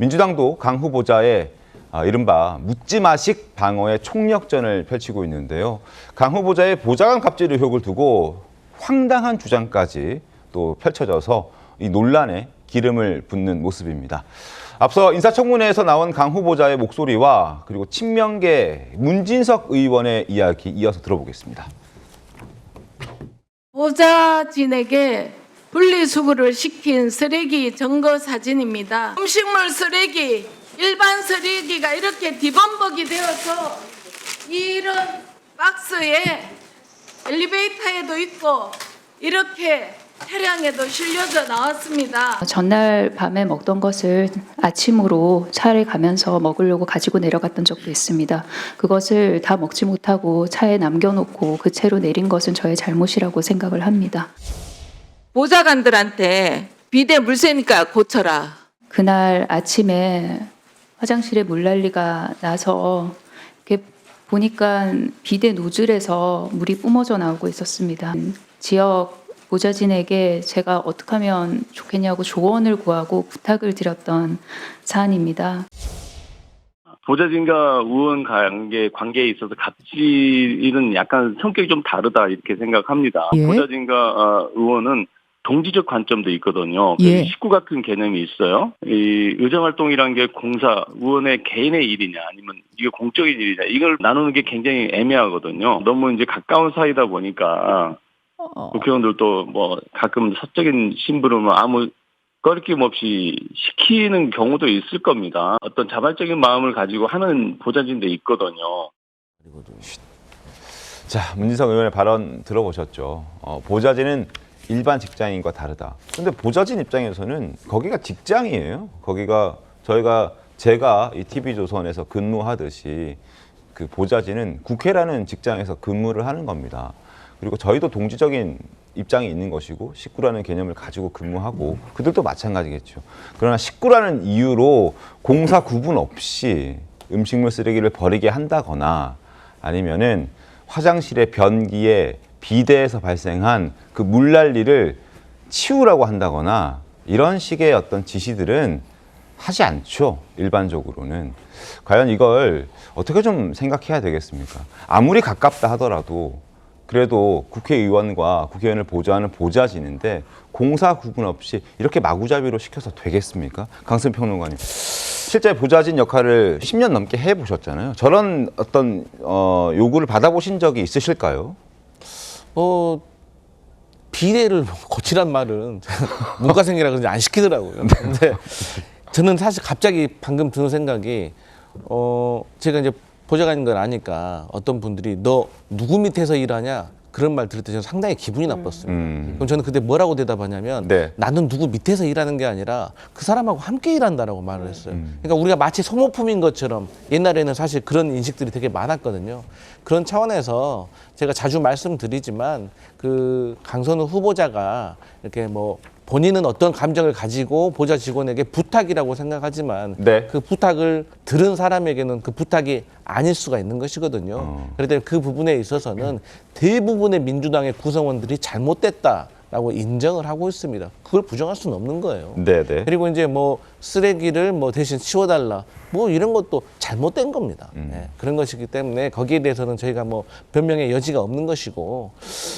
민주당도 강 후보자의 이른바 묻지마식 방어의 총력전을 펼치고 있는데요. 강 후보자의 보좌관 갑질 의혹을 두고 황당한 주장까지 또 펼쳐져서 이 논란에 기름을 붓는 모습입니다. 앞서 인사청문회에서 나온 강 후보자의 목소리와 그리고 친명계 문진석 의원의 이야기 이어서 들어보겠습니다. 보좌진에게 분리수거를 시킨 쓰레기 증거 사진입니다. 음식물 쓰레기, 일반 쓰레기가 이렇게 뒤범벅이 되어서 이런 박스에 엘리베이터에도 있고 이렇게 차량에도 실려져 나왔습니다. 전날 밤에 먹던 것을 아침으로 차에 가면서 먹으려고 가지고 내려갔던 적도 있습니다. 그것을 다 먹지 못하고 차에 남겨놓고 그 채로 내린 것은 저의 잘못이라고 생각을 합니다. 보좌관들한테 비대 물 새니까 고쳐라. 그날 아침에 화장실에 물난리가 나서 이렇게 보니까 비대 노즐에서 물이 뿜어져 나오고 있었습니다. 지역 보좌진에게 제가 어떻게 하면 좋겠냐고 조언을 구하고 부탁을 드렸던 사안입니다. 보좌진과 의원 관계에 있어서 갑질은 약간 성격이 좀 다르다 이렇게 생각합니다. 예. 보좌진과 의원은 동지적 관점도 있거든요. 예. 식구 같은 개념이 있어요. 이 의정활동이란 게 공사, 의원의 개인의 일이냐 아니면 이게 공적인 일이냐 이걸 나누는 게 굉장히 애매하거든요. 너무 이제 가까운 사이다 보니까 국회의원들도 뭐 가끔 사적인 심부름을 아무 꺼리낌 없이 시키는 경우도 있을 겁니다. 어떤 자발적인 마음을 가지고 하는 보좌진도 있거든요. 자, 문진석 의원의 발언 들어보셨죠? 보좌진은 일반 직장인과 다르다. 근데 보좌진 입장에서는 거기가 직장이에요. 거기가 제가 이 TV조선에서 근무하듯이 그 보좌진은 국회라는 직장에서 근무를 하는 겁니다. 그리고 저희도 동지적인 입장이 있는 것이고 식구라는 개념을 가지고 근무하고 그들도 마찬가지겠죠. 그러나 식구라는 이유로 공사 구분 없이 음식물 쓰레기를 버리게 한다거나 아니면은 화장실의 변기에 비대에서 발생한 그 물난리를 치우라고 한다거나 이런 식의 어떤 지시들은 하지 않죠. 일반적으로는. 과연 이걸 어떻게 좀 생각해야 되겠습니까? 아무리 가깝다 하더라도 그래도 국회의원과 국회의원을 보좌하는 보좌진인데 공사 구분 없이 이렇게 마구잡이로 시켜서 되겠습니까? 강승 평론가님. 실제 보좌진 역할을 10년 넘게 해보셨잖아요. 저런 어떤 요구를 받아보신 적이 있으실까요? 비대를 고치란 말은 문과생이라 그런지 안 시키더라고요. 근데 저는 사실 갑자기 방금 드는 생각이 제가 이제 보좌관인 걸 아니까 어떤 분들이 너 누구 밑에서 일하냐 그런 말 들을 때 저는 상당히 기분이 나빴습니다. 그럼 저는 그때 뭐라고 대답하냐면 네. 나는 누구 밑에서 일하는 게 아니라 그 사람하고 함께 일한다라고 말을 했어요. 그러니까 우리가 마치 소모품인 것처럼 옛날에는 사실 그런 인식들이 되게 많았거든요. 그런 차원에서 제가 자주 말씀드리지만 그 강선우 후보자가 이렇게 뭐 본인은 어떤 감정을 가지고 보좌 직원에게 부탁이라고 생각하지만 네. 그 부탁을 들은 사람에게는 그 부탁이 아닐 수가 있는 것이거든요. 그럴 때 그 부분에 있어서는 대부분의 민주당의 구성원들이 잘못됐다라고 인정을 하고 있습니다. 그걸 부정할 수는 없는 거예요. 네네. 그리고 이제 뭐 쓰레기를 뭐 대신 치워달라 뭐 이런 것도 잘못된 겁니다. 네, 그런 것이기 때문에 거기에 대해서는 저희가 뭐 변명의 여지가 없는 것이고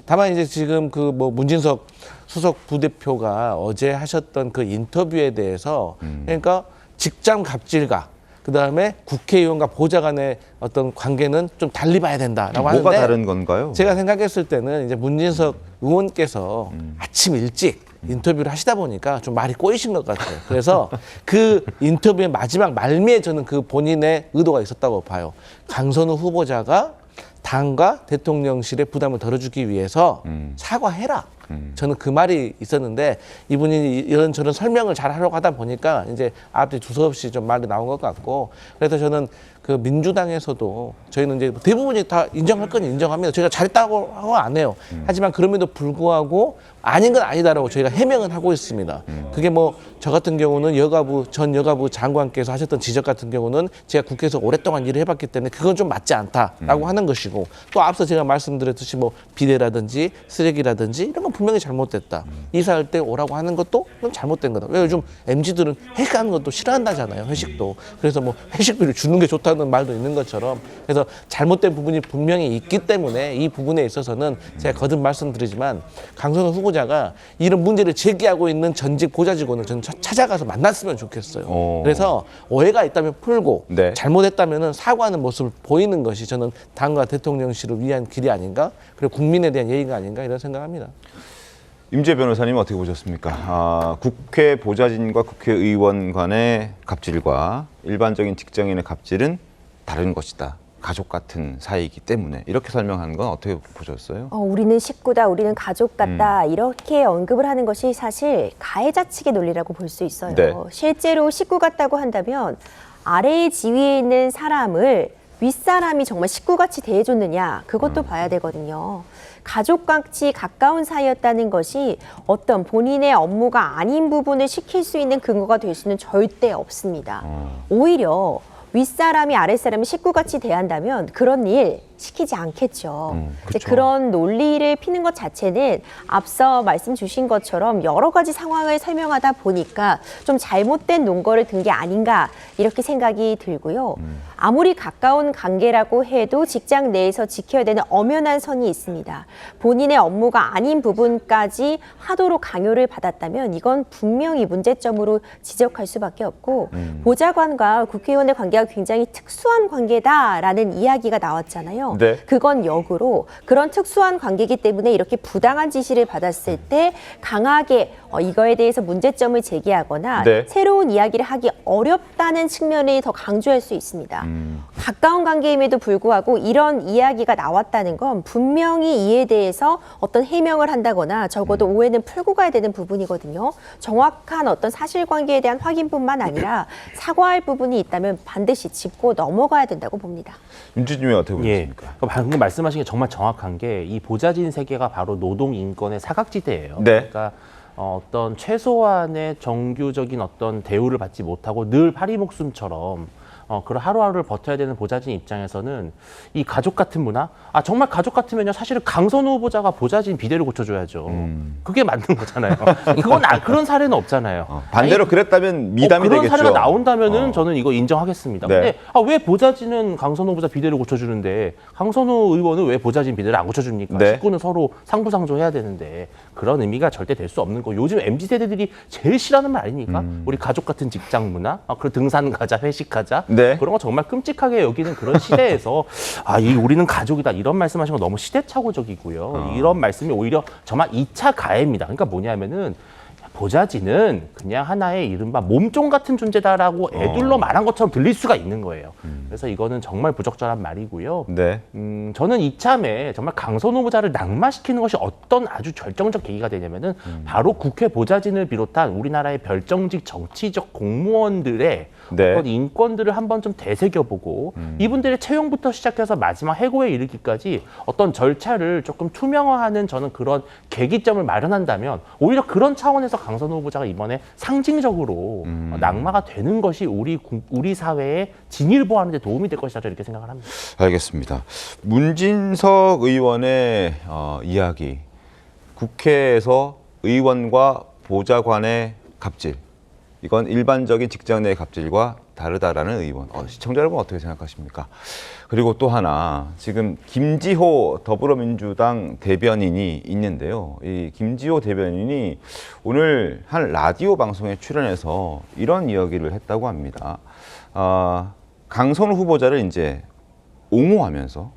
다만 이제 지금 그 뭐 문진석 수석 부대표가 어제 하셨던 그 인터뷰에 대해서 그러니까 직장 갑질과 그다음에 국회의원과 보좌관의 어떤 관계는 좀 달리 봐야 된다라고 하는데 뭐가 다른 건가요? 제가 생각했을 때는 이제 문진석 의원께서 아침 일찍 인터뷰를 하시다 보니까 좀 말이 꼬이신 것 같아요. 그래서 그 인터뷰의 마지막 말미에 저는 그 본인의 의도가 있었다고 봐요. 강선우 후보자가 당과 대통령실의 부담을 덜어주기 위해서 사과해라. 저는 그 말이 있었는데 이분이 이런저런 설명을 잘 하려고 하다 보니까 이제 앞뒤 두서없이 좀 말이 나온 것 같고 그래서 저는 그 민주당에서도 저희는 이제 대부분이 다 인정할 건 인정합니다. 저희가 잘했다고 하고 안 해요. 하지만 그럼에도 불구하고 아닌 건 아니다라고 저희가 해명은 하고 있습니다. 그게 뭐 저 같은 경우는 전 여가부 장관께서 하셨던 지적 같은 경우는 제가 국회에서 오랫동안 일을 해봤기 때문에 그건 좀 맞지 않다라고 하는 것이고 또 앞서 제가 말씀드렸듯이 뭐 비대라든지 쓰레기라든지 이런 건 분명히 잘못됐다. 이사할 때 오라고 하는 것도 그건 잘못된 거다. 왜 요즘 MZ들은 회식하는 것도 싫어한다잖아요. 회식도. 그래서 뭐 회식비를 주는 게 좋다는 말도 있는 것처럼. 그래서 잘못된 부분이 분명히 있기 때문에 이 부분에 있어서는 제가 거듭 말씀드리지만 강선호 후보자가 이런 문제를 제기하고 있는 전직 보좌직원을 저는 찾아가서 만났으면 좋겠어요. 그래서 오해가 있다면 풀고 네. 잘못했다면 사과하는 모습을 보이는 것이 저는 당과 대통령실을 위한 길이 아닌가, 그리고 국민에 대한 예의가 아닌가 이런 생각합니다. 임재 변호사님 어떻게 보셨습니까? 국회 보좌진과 국회의원 간의 갑질과 일반적인 직장인의 갑질은 다른 것이다. 가족 같은 사이이기 때문에 이렇게 설명하는 건 어떻게 보셨어요? 우리는 식구다, 우리는 가족 같다 이렇게 언급을 하는 것이 사실 가해자 측의 논리라고 볼 수 있어요. 네. 실제로 식구 같다고 한다면 아래의 지위에 있는 사람을 윗사람이 정말 식구같이 대해줬느냐 그것도 봐야 되거든요. 가족같이 가까운 사이였다는 것이 어떤 본인의 업무가 아닌 부분을 시킬 수 있는 근거가 될 수는 절대 없습니다. 오히려 윗사람이 아랫사람을 식구같이 대한다면 그런 일 시키지 않겠죠. 이제 그렇죠. 그런 논리를 피는 것 자체는 앞서 말씀 주신 것처럼 여러 가지 상황을 설명하다 보니까 좀 잘못된 논거를 든 게 아닌가 이렇게 생각이 들고요. 아무리 가까운 관계라고 해도 직장 내에서 지켜야 되는 엄연한 선이 있습니다. 본인의 업무가 아닌 부분까지 하도록 강요를 받았다면 이건 분명히 문제점으로 지적할 수밖에 없고 보좌관과 국회의원의 관계가 굉장히 특수한 관계다라는 이야기가 나왔잖아요. 네. 그건 역으로 그런 특수한 관계이기 때문에 이렇게 부당한 지시를 받았을 때 강하게 이거에 대해서 문제점을 제기하거나 네. 새로운 이야기를 하기 어렵다는 측면을 더 강조할 수 있습니다. 가까운 관계임에도 불구하고 이런 이야기가 나왔다는 건 분명히 이에 대해서 어떤 해명을 한다거나 적어도 오해는 풀고 가야 되는 부분이거든요. 정확한 어떤 사실관계에 대한 확인뿐만 아니라 사과할 부분이 있다면 반드시 짚고 넘어가야 된다고 봅니다. 윤주님이 어떻게 예. 보셨습니까? 방금 말씀하신 게 정말 정확한 게 이 보좌진 세계가 바로 노동 인권의 사각지대예요. 네. 그러니까 어떤 최소한의 정규적인 어떤 대우를 받지 못하고 늘 파리목숨처럼 그런 하루하루를 버텨야 되는 보좌진 입장에서는 이 가족 같은 문화, 정말 가족 같으면요 사실은 강선호 후보자가 보좌진 비대를 고쳐줘야죠. 그게 맞는 거잖아요. 그건 그런 사례는 없잖아요. 반대로 그랬다면 미담이 그런 되겠죠. 사례가 나온다면은 저는 이거 인정하겠습니다. 네. 근데 왜 보좌진은 강선호 후보자 비대를 고쳐주는데 강선호 의원은 왜 보좌진 비대를 안 고쳐줍니까? 네. 식구는 서로 상부상조해야 되는데 그런 의미가 절대 될 수 없는 거. 요즘 MZ세대들이 제일 싫어하는 말 아닙니까? 우리 가족 같은 직장 문화, 그 등산 가자, 회식 가자. 네. 그런 거 정말 끔찍하게 여기는 그런 시대에서 우리는 가족이다 이런 말씀하신 거 너무 시대착오적이고요. 이런 말씀이 오히려 정말 2차 가해입니다. 그러니까 뭐냐면은 보좌진은 그냥 하나의 이른바 몸종 같은 존재다라고 애둘러 말한 것처럼 들릴 수가 있는 거예요. 그래서 이거는 정말 부적절한 말이고요. 네. 저는 이참에 정말 강선호 후보자를 낙마시키는 것이 어떤 아주 결정적 계기가 되냐면은 바로 국회 보좌진을 비롯한 우리나라의 별정직 정치적 공무원들의 네. 어떤 인권들을 한번 좀 되새겨보고 이분들의 채용부터 시작해서 마지막 해고에 이르기까지 어떤 절차를 조금 투명화하는 저는 그런 계기점을 마련한다면 오히려 그런 차원에서 강선호 후보자가 이번에 상징적으로 낙마가 되는 것이 우리 사회의 진일보하는 데 도움이 될 것이다 이렇게 생각을 합니다. 알겠습니다. 문진석 의원의 이야기, 국회에서 의원과 보좌관의 갑질, 이건 일반적인 직장 내의 갑질과 다르다라는 의원. 시청자 여러분 어떻게 생각하십니까? 그리고 또 하나, 지금 김지호 더불어민주당 대변인이 있는데요. 이 김지호 대변인이 오늘 한 라디오 방송에 출연해서 이런 이야기를 했다고 합니다. 강선호 후보자를 이제 옹호하면서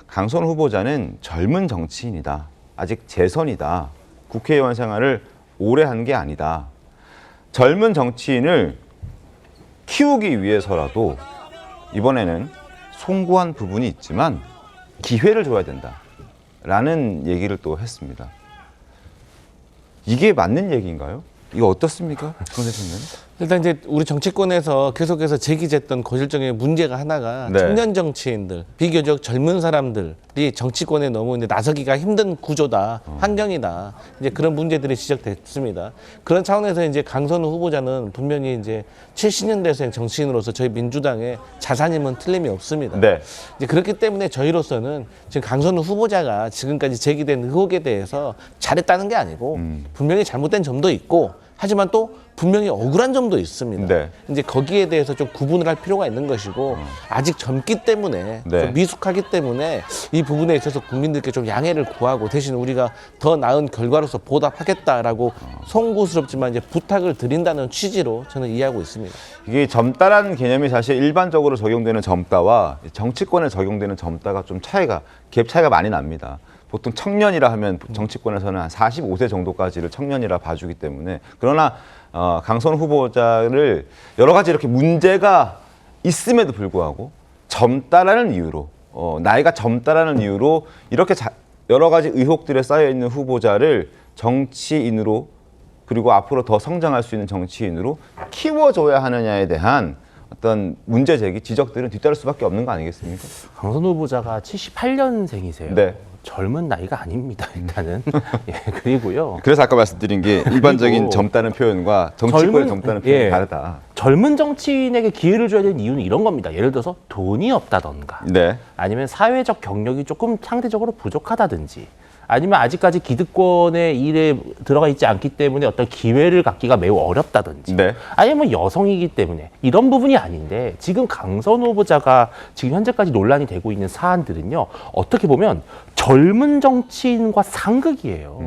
강선호 후보자는 젊은 정치인이다. 아직 재선이다. 국회의원 생활을 오래 한 게 아니다. 젊은 정치인을 키우기 위해서라도 이번에는 송구한 부분이 있지만 기회를 줘야 된다라는 얘기를 또 했습니다. 이게 맞는 얘기인가요? 이거 어떻습니까? 정 대표님? 일단 이제 우리 정치권에서 계속해서 제기됐던 고질적인 문제가 하나가 네. 청년 정치인들, 비교적 젊은 사람들이 정치권에 너무 이제 나서기가 힘든 구조다, 환경이다. 이제 그런 문제들이 지적됐습니다. 그런 차원에서 이제 강선우 후보자는 분명히 이제 70년대생 정치인으로서 저희 민주당의 자산임은 틀림이 없습니다. 네. 이제 그렇기 때문에 저희로서는 지금 강선우 후보자가 지금까지 제기된 의혹에 대해서 잘했다는 게 아니고 분명히 잘못된 점도 있고 하지만 또 분명히 억울한 점도 있습니다. 네. 이제 거기에 대해서 좀 구분을 할 필요가 있는 것이고 아직 젊기 때문에 네. 좀 미숙하기 때문에 이 부분에 있어서 국민들께 좀 양해를 구하고 대신 우리가 더 나은 결과로서 보답하겠다라고 송구스럽지만 이제 부탁을 드린다는 취지로 저는 이해하고 있습니다. 이게 젊다라는 개념이 사실 일반적으로 적용되는 젊다와 정치권에 적용되는 젊다가 좀 갭 차이가 많이 납니다. 보통 청년이라 하면 정치권에서는 한 45세 정도까지를 청년이라 봐주기 때문에 그러나 강선우 후보자를 여러 가지 이렇게 문제가 있음에도 불구하고 젊다라는 이유로 나이가 젊다라는 이유로 이렇게 여러 가지 의혹들에 쌓여 있는 후보자를 정치인으로 그리고 앞으로 더 성장할 수 있는 정치인으로 키워줘야 하느냐에 대한 어떤 문제 제기, 지적들은 뒤따를 수밖에 없는 거 아니겠습니까? 강선우 후보자가 78년생이세요. 네. 젊은 나이가 아닙니다. 일단은. 예, 그리고요. 그래서 아까 말씀드린 게 일반적인 그리고 젊다는 표현과 정치권의 젊다는 표현이 예. 다르다. 젊은 정치인에게 기회를 줘야 되는 이유는 이런 겁니다. 예를 들어서 돈이 없다던가 네. 아니면 사회적 경력이 조금 상대적으로 부족하다든지 아니면 아직까지 기득권의 일에 들어가 있지 않기 때문에 어떤 기회를 갖기가 매우 어렵다든지 네. 아니면 여성이기 때문에 이런 부분이 아닌데 지금 강선우 후보자가 지금 현재까지 논란이 되고 있는 사안들은요. 어떻게 보면 젊은 정치인과 상극이에요.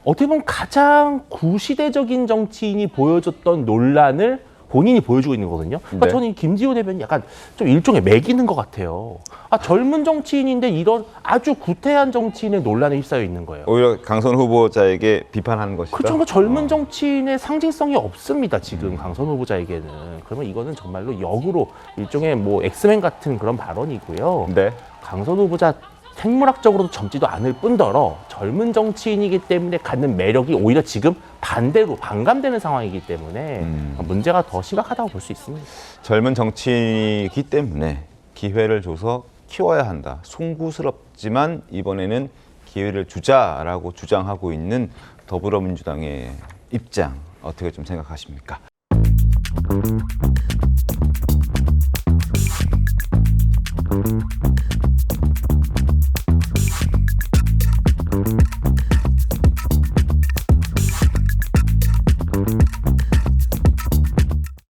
어떻게 보면 가장 구시대적인 정치인이 보여줬던 논란을 본인이 보여주고 있는 거거든요. 그러니까 네. 저는 이 김지호 대변인 약간 좀 일종의 매기는 것 같아요. 아, 젊은 정치인인데 이런 아주 구태한 정치인의 논란에 휩싸여 있는 거예요. 오히려 강선 후보자에게 비판하는 것이다. 그렇죠. 그 젊은 정치인의 상징성이 없습니다. 지금 강선 후보자에게는. 그러면 이거는 정말로 역으로 일종의 뭐 엑스맨 같은 그런 발언이고요. 네. 강선 후보자 생물학적으로도 젊지도 않을 뿐더러 젊은 정치인이기 때문에 갖는 매력이 오히려 지금 반대로 반감되는 상황이기 때문에 문제가 더 심각하다고 볼 수 있습니다. 젊은 정치인이기 때문에 기회를 줘서 키워야 한다. 송구스럽지만 이번에는 기회를 주자라고 주장하고 있는 더불어민주당의 입장 어떻게 좀 생각하십니까?